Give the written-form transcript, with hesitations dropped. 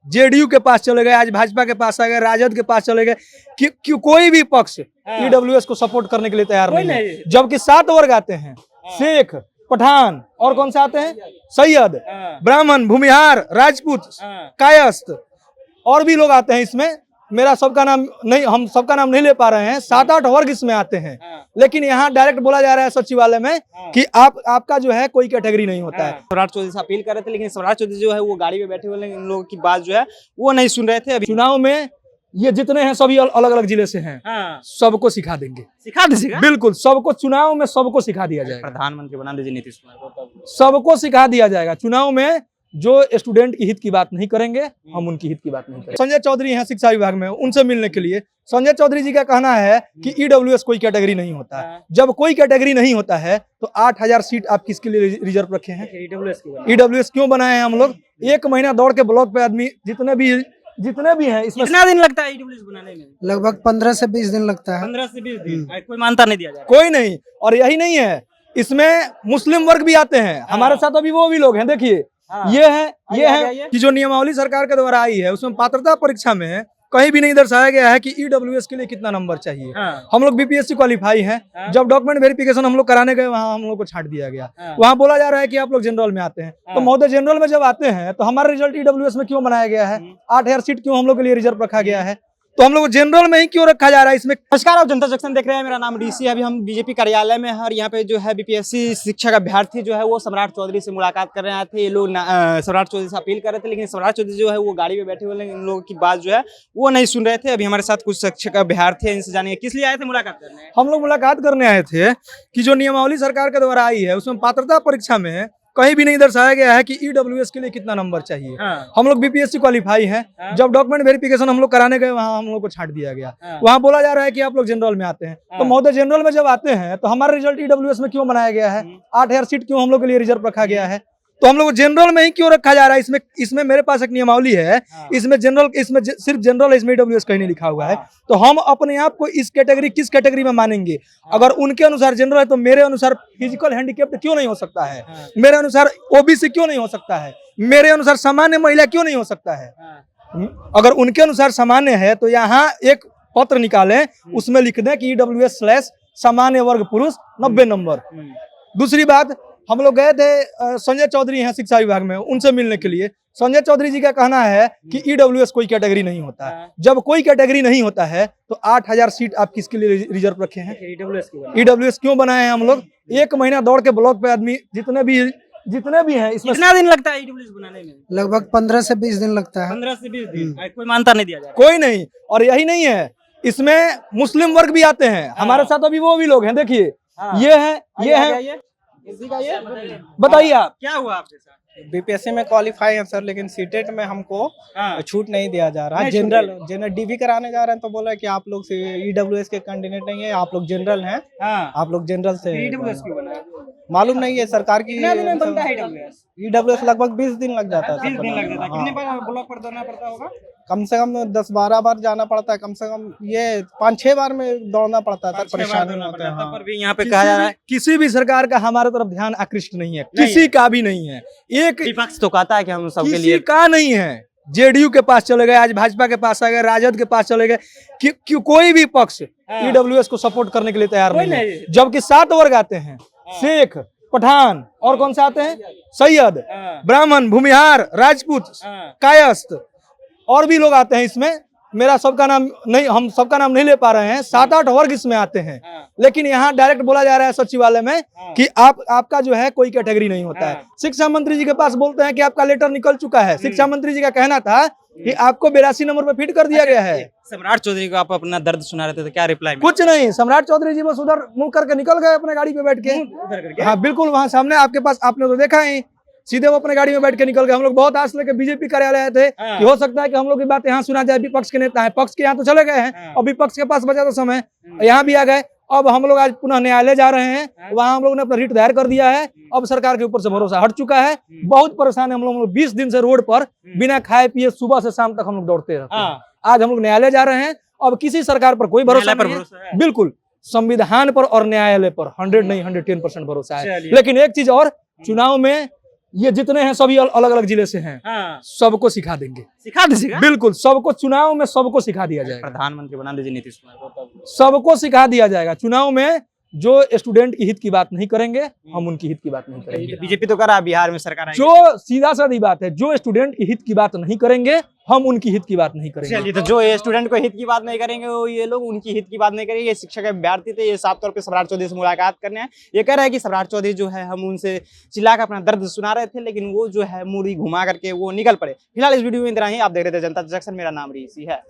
JDU के पास चले गए, आज भाजपा के पास आ गए, राजद के पास चले गए, कोई भी पक्ष ईडब्ल्यूएस को सपोर्ट करने के लिए तैयार नहीं है। जबकि 7 वर्ग आते हैं, शेख, पठान और कौन से आते हैं, सैयद, ब्राह्मण, भूमिहार, राजपूत, कायस्थ और भी लोग आते हैं इसमें। मेरा सबका नाम नहीं, हम सबका नाम नहीं ले पा रहे हैं। 7-8 वर्ग इसमें आते हैं, लेकिन यहाँ डायरेक्ट बोला जा रहा है सचिवालय में कि आपका जो है कोई कैटेगरी नहीं होता है। सम्राट चौधरी से अपील कर रहे थे, लेकिन सम्राट चौधरी जो है वो गाड़ी में बैठे हुए इन लोगों की बात जो है वो नहीं सुन रहे थे। अभी चुनाव में ये जितने हैं सभी अलग अलग जिले से हैं, सबको सिखा देंगे, सिखा दीजिएगा। बिल्कुल, सबको चुनाव में सबको सिखा दिया जाएगा। प्रधानमंत्री बना दीजिए नीतीश कुमार को, सबको सिखा दिया जाएगा। चुनाव में जो स्टूडेंट की हित की बात नहीं करेंगे, हम उनकी हित की बात नहीं करेंगे। संजय चौधरी हैं शिक्षा विभाग में, उनसे मिलने के लिए संजय चौधरी जी का कहना है कि ईडब्ल्यूएस कोई कैटेगरी नहीं होता है। जब कोई कैटेगरी नहीं होता है तो 8000 सीट आप किसके लिए रिजर्व रखे हैं? ईडब्ल्यूएस क्यों बनाए हैं हम लोग? 1 महीना दौड़ के ब्लॉक पे आदमी जितने भी हैं, इसमें कितना दिन लगता है ईडब्ल्यूएस बनाने में? लगभग 15 से 20 दिन लगता है। 15 से 20 दिन। कोई मानता नहीं दिया जा रहा? कोई नहीं। और यही नहीं है, इसमें मुस्लिम वर्ग भी आते हैं हमारे साथ। अभी वो भी लोग हैं, देखिए ये है कि जो नियमावली सरकार के द्वारा आई है उसमें पात्रता परीक्षा में कहीं भी नहीं दर्शाया गया है कि ईडब्ल्यूएस के लिए कितना नंबर चाहिए। हम लोग बीपीएससी क्वालिफाई हैं। जब डॉक्यूमेंट वेरिफिकेशन हम लोग कराने गए, वहाँ हम लोग को छांट दिया गया। वहाँ बोला जा रहा है कि आप लोग जनरल में आते हैं। तो महोदय, जनरल में जब आते हैं तो हमारा रिजल्ट ईडब्ल्यूएस में क्यों बनाया गया है? 8000 सीट क्यों हम लोग के लिए रिजर्व रखा गया है? तो हम लोग जनरल में ही क्यों रखा जा रहा है इसमें? नमस्कार, आप जनता जंक्शन देख रहे हैं। मेरा नाम ऋषि है। अभी हम बीजेपी कार्यालय में हैं और यहाँ पे जो है बीपीएससी शिक्षक अभ्यर्थी जो है वो सम्राट चौधरी से मुलाकात कर रहे थे। ये लोग सम्राट चौधरी से अपील कर रहे थे, लेकिन सम्राट चौधरी जो है वो गाड़ी में बैठे हुए इन लोगों की बात जो है वो नहीं सुन रहे थे। अभी हमारे साथ कुछ शिक्षक अभ्यर्थी हैं, इनसे जानेंगे किस लिए आए थे मुलाकात करने। हम लोग मुलाकात करने आए थे कि जो नियमावली सरकार के द्वारा आई है उसमें पात्रता परीक्षा में कहीं भी नहीं दर्शाया गया है कि ईडब्ल्यूएस के लिए कितना नंबर चाहिए। हम लोग बीपीएससी क्वालिफाई हैं। जब डॉक्यूमेंट वेरिफिकेशन हम लोग कराने गए, वहाँ हम लोग को छांट दिया गया। वहाँ बोला जा रहा है कि आप लोग जनरल में आते हैं। तो महोदय, जनरल में जब आते हैं तो हमारा रिजल्ट ईडब्ल्यूएस में क्यों बनाया गया है? 8000 सीट क्यों हम लोग के लिए रिजर्व रखा गया है? तो हम लोग जनरल में ही क्यों रखा जा रहा है? इसमें मेरे पास एक नियमावली है, इसमें सिर्फ जनरल, इसमें ईडब्ल्यूएस कहीं नहीं लिखा हुआ है। तो हम अपने आप को किस कैटेगरी में मानेंगे? अगर उनके अनुसार जनरल है तो मेरे अनुसार फिजिकल हैंडीकैप्ड क्यों नहीं हो सकता है? मेरे अनुसार ओबीसी क्यों नहीं हो सकता है? मेरे अनुसार सामान्य महिला क्यों नहीं हो सकता है? अगर उनके अनुसार सामान्य है तो यहाँ एक पत्र निकालें, उसमें लिख दें कि ईडब्ल्यूएस / सामान्य वर्ग पुरुष 90 नंबर। दूसरी बात, हम लोग गए थे, संजय चौधरी हैं शिक्षा विभाग में, उनसे मिलने के लिए। संजय चौधरी जी का कहना है कि ईडब्ल्यूएस कोई कैटेगरी नहीं होता है। जब कोई कैटेगरी नहीं होता है तो 8000 सीट आप किसके लिए रिजर्व रखे हैं? ईडब्ल्यूएस क्यों बनाए हैं हम लोग? 1 महीना दौड़ के ब्लॉक पे आदमी जितने भी हैं, इसमें कितना दिन लगता है ईडब्ल्यूएस बनाने में? लगभग 15 से 20 दिन लगता है। 15 से 20 दिन। कोई मानता नहीं दिया जा रहा? कोई नहीं। और यही नहीं है, इसमें मुस्लिम वर्ग भी आते हैं हमारे साथ। अभी वो भी लोग हैं, देखिए ये है। बताइए आप, क्या हुआ आपके साथ? बीपीएससी में क्वालिफाई है सर, लेकिन सीटेट में हमको छूट नहीं दिया जा रहा है। जनरल डीवी कराने जा रहे हैं तो बोला कि आप लोग ईडब्ल्यूएस के कैंडिडेट नहीं है, आप लोग जनरल हैं। आप लोग जनरल से मालूम नहीं है सरकार की। ईडब्ल्यूएस लगभग 20 दिन लग जाता है। 20 दिन लग जाता है। कितने बार ब्लॉक पर दौड़ना पड़ता होगा? कम से कम 10-12 बार जाना पड़ता है। कम से कम ये 5-6 बार में दौड़ना पड़ता है। परेशानी होता है। पर भी यहाँ पे कहा जा रहा है किसी भी सरकार का हमारे तरफ ध्यान आकृष्ट नहीं है, किसी का भी नहीं है। एक विपक्ष तो कहता है कि हम सबके लिए, किसी का नहीं है। जेडीयू के पास चले गए, आज भाजपा के पास आ गए, राजद के पास चले गए, कोई भी पक्ष ईडब्ल्यूएस को सपोर्ट करने के लिए तैयार नहीं है। जबकि 7 वर्ग आते हैं, शेख, पठान और कौन से आते हैं, सैयद, ब्राह्मण, भूमिहार, राजपूत, कायस्थ और भी लोग आते हैं इसमें। मेरा सबका नाम नहीं, हम सबका नाम नहीं ले पा रहे हैं। 7-8 वर्ग इसमें आते हैं, लेकिन यहाँ डायरेक्ट बोला जा रहा है सचिवालय में कि आपका जो है कोई कैटेगरी नहीं होता है। शिक्षा मंत्री जी के पास बोलते हैं कि आपका लेटर निकल चुका है। शिक्षा मंत्री जी का कहना था कि आपको 82 नंबर पे फिट कर दिया गया है। सम्राट चौधरी को आप अपना दर्द सुना रहे थे तो क्या रिप्लाई? कुछ नहीं, सम्राट चौधरी जी बस उधर मुंह करके निकल गए अपने गाड़ी पे बैठ के। हाँ बिल्कुल, वहाँ सामने आपके पास, आपने तो देखा ही, सीधे वो अपने गाड़ी में बैठ के निकल गए। हम लोग बहुत आस लेके बीजेपी कार्यालय आए थे कि हो सकता है कि हम लोग की बात यहाँ सुना जाए। विपक्ष के नेता है, पक्ष के यहाँ तो चले गए हैं और विपक्ष के पास बचा तो समय, यहाँ भी आ गए। अब हम लोग आज पुनः न्यायालय जा रहे हैं, वहाँ हम लोग ने अपना रिट दायर कर दिया है। अब सरकार के ऊपर से भरोसा हट चुका है। बहुत परेशान है हम लोग 20 दिन से रोड पर बिना खाए पिए सुबह से शाम तक हम लोग दौड़ते रहते हैं। आज हम लोग न्यायालय जा रहे हैं। अब किसी सरकार पर कोई भरोसा नहीं है। बिल्कुल, संविधान पर और न्यायालय पर 100 नहीं 110% भरोसा है। लेकिन एक चीज और, चुनाव में ये जितने हैं सभी अलग अलग जिले से हैं, सबको सिखा देंगे, सिखा दीजिएगा। बिल्कुल सबको, चुनाव में सबको सिखा दिया जाएगा, प्रधानमंत्री बना दीजिए नीतीश कुमार को तब। सबको सिखा दिया जाएगा। चुनाव में जो स्टूडेंट की हित की बात नहीं करेंगे, हम उनकी हित की बात नहीं करेंगे। बीजेपी तो कर रहा है, बिहार में सरकार आएगी। जो सीधा साधी बात है, जो स्टूडेंट की हित की बात नहीं करेंगे, हम उनकी हित की बात नहीं करेंगे। चलिए, तो जो ये स्टूडेंट को हित की बात नहीं करेंगे, वो ये लोग उनकी हित की बात नहीं करेंगे। ये शिक्षक के विद्यार्थी थे, ये साफ तौर पे सम्राट चौधरी से मुलाकात करने हैं। ये कह रहे हैं कि सम्राट चौधरी जो है, हम उनसे चिल्लाकर अपना दर्द सुना रहे थे, लेकिन वो जो है मुड़ी घुमा करके वो निकल पड़े। फिलहाल इस वीडियो में इतना ही। आप देख रहे थे जनता जंक्शन, मेरा नाम ऋषि है।